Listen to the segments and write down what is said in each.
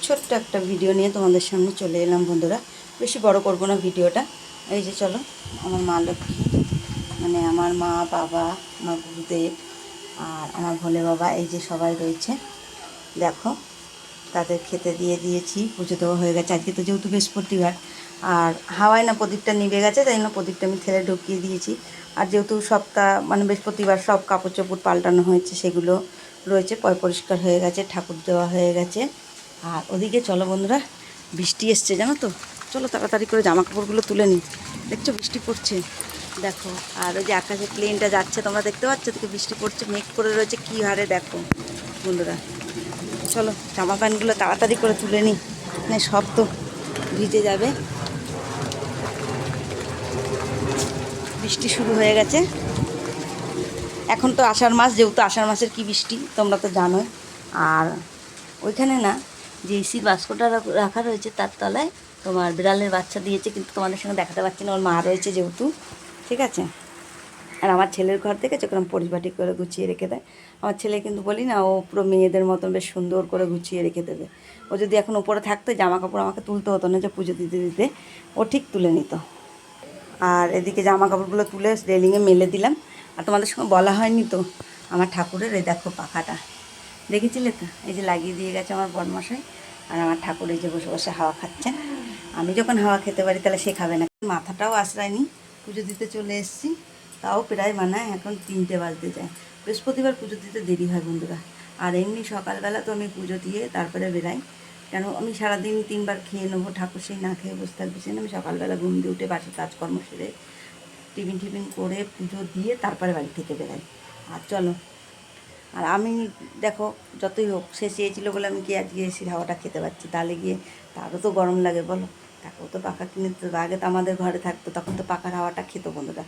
ছোট্ট একটা ভিডিও নিয়ে তোমাদের সামনে চলে এলাম বন্ধুরা। বেশি বড় করব না ভিডিওটা। এই যে চলো, আমার মা লক্ষ্মী মানে আমার মা, বাবা, আমার গুরুদেব আর আমার ভোলে বাবা, এই যে সবাই রয়েছে দেখো। তাদের খেতে দিয়ে দিয়েছি, পুজো দেওয়া হয়ে গেছে। আজকে তো যেহেতু বৃহস্পতিবার আর হাওয়ায় না প্রদীপটা নিভে গেছে, তাই না প্রদীপটা আমি থেলে ঢুকিয়ে দিয়েছি। আর যেহেতু সপ্তাহ মানে বৃহস্পতিবার সব কাপড় চোপড় পাল্টানো হয়েছে, সেগুলো রয়েছে, পরিষ্কার হয়ে গেছে, ঠাকুর দেওয়া হয়ে গেছে। আর ওদিকে চলো বন্ধুরা, বৃষ্টি এসছে জানো তো, চলো তাড়াতাড়ি করে জামা কাপড়গুলো তুলে নিই। দেখছো বৃষ্টি পড়ছে দেখো, আর ওই যে আকাশে প্লেনটা যাচ্ছে তোমরা দেখতে পাচ্ছ, থেকে বৃষ্টি পড়ছে, মেঘ করে রয়েছে কী হারে দেখো বন্ধুরা। চলো জামা প্যান্টগুলো তাড়াতাড়ি করে তুলে নিই, মানে সব তো ভিজে যাবে। বৃষ্টি শুরু হয়ে গেছে, এখন তো আষাঢ় মাস, যেহেতু আষাঢ় মাসের কি বৃষ্টি তোমরা তো জানোই। আর ওইখানে না যে এসির বাস্কটা রাখা রয়েছে তার তলায় তোমার বিড়ালের বাচ্চা দিয়েছে, কিন্তু তোমাদের সঙ্গে দেখাতে পারছি না, ওর মা রয়েছে যেহেতু, ঠিক আছে। আর আমার ছেলের ঘর থেকে যখন পরিপাটি করে গুছিয়ে রেখে দেয়। আমার ছেলে কিন্তু বলি না, ও পুরো মেয়েদের মতন বেশ সুন্দর করে গুছিয়ে রেখে দেবে। ও যদি এখন উপরে থাকতো, জামা কাপড় আমাকে তুলতে হতো না, যে পুজো দিতে দিতে ও ঠিক তুলে নিত। আর এদিকে জামা কাপড়গুলো তুলে রেলিংয়ে মেলে দিলাম। আর তোমাদের সঙ্গে বলা হয়নি তো, আমার ঠাকুরের এই দেখো পাখাটা দেখেছিলে তো, এই যে লাগিয়ে দিয়ে গেছে আমার বড়মশাই। আর আমার ঠাকুর এই যে বসে বসে হাওয়া খাচ্ছেন। আমি যখন হাওয়া খেতে পারি তাহলে সে খাবে না। মাথাটাও আশ্রায়নি, পুজো দিতে চলে এসেছি, তাও প্রায় মানায় এখন 3টে বাজতে যায়। বৃহস্পতিবার পুজো দিতে দেরি হয় বন্ধুরা। আর এমনি সকালবেলা তো আমি পুজো দিয়ে তারপরে বেরাই, কেন আমি সারাদিন 3বার খেয়ে নেবো, ঠাকুর সেই না খেয়ে বসে থাকবে, সেই আমি সকালবেলা ঘুম দিয়ে উঠে বাসি কাজকর্ম সেরে টিফিন করে পুজো দিয়ে তারপরে বাড়ি থেকে বেরাই। আর চলো, আর আমি দেখো যতই হোক, সে চেয়েছিলো বলে আমি কি আজকে এসির হাওয়াটা খেতে পাচ্ছি, তাহলে গিয়ে তারও তো গরম লাগে বলো। তাকেও তো পাখা কিনে দিত, আগে তো আমাদের ঘরে থাকতো, তখন তো পাখার হাওয়াটা খেত বন্ধুরা।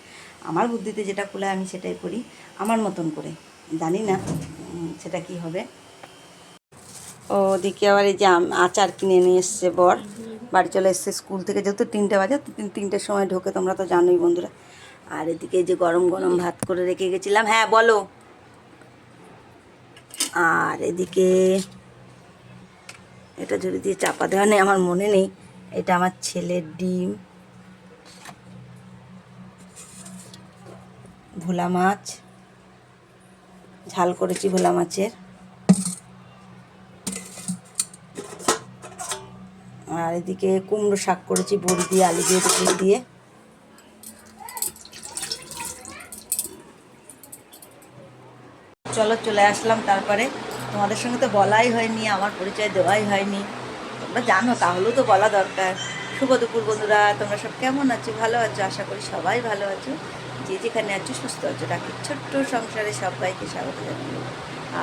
আমার বুদ্ধিতে যেটা খুলে আমি সেটাই করি, আমার মতন করে, জানি না সেটা কি হবে। ওদিকে আবার এই যে আচার কিনে নিয়ে এসছে বর, বাড়ি চলে এসছে স্কুল থেকে, যেহেতু 3টে বাজে, 3টের সময় ঢোকে, তোমরা তো জানোই বন্ধুরা। আর এদিকে যে গরম গরম ভাত করে রেখে গেছিলাম, হ্যাঁ বলো। আর এদিকে এটা ঝুড়ি দিয়ে চাপা দেওয়া নেই, আমার মনে নেই, এটা আমার ছেলের ডিম, ভোলা মাছ ঝাল করেছি, ভোলা মাছের। আর এদিকে কুমড়ো শাক করেছি বড়ি দিয়ে, আলু দিয়ে, তেঁতুল দিয়ে। চলো চলে আসলাম, তারপরে তোমাদের সঙ্গে তো বলাই হয়নি, আমার পরিচয় দেওয়াই হয়নি, তোমরা জানো, তাহলেও তো বলা দরকার। শুভ দুপুর বন্ধুরা, তোমরা সব কেমন আছো? ভালো আছো? আশা করি সবাই ভালো আছো, যে যেখানে আছো সুস্থ আছো। রাখি ছোট্ট সংসারে সবাইকে স্বাগত জানাই।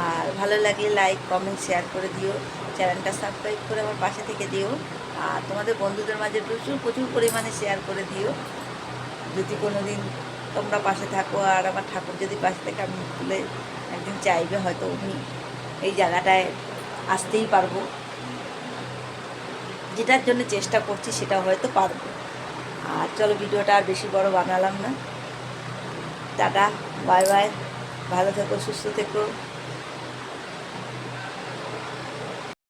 আর ভালো লাগলে লাইক কমেন্ট শেয়ার করে দিও, চ্যানেলটা সাবস্ক্রাইব করে আমার পাশে থেকে দিও। আর তোমাদের বন্ধুদের মাঝে প্রচুর প্রচুর পরিমাণে শেয়ার করে দিও, যদি কোনো দিন তোমরা পাশে থাকো। আর আমার ঠাকুর যদি পাশে থেকে আমি তুলে একদিন চাইবে, হয়তো উনি এই জায়গাটায় আসতেই পারবো, যেটার জন্য চেষ্টা করছি সেটা হয়তো পারবো। আর চলো ভিডিওটা আর বেশি বড় বানালাম না, টাটা, বাই বাই, ভালো থেকো, সুস্থ থেকো।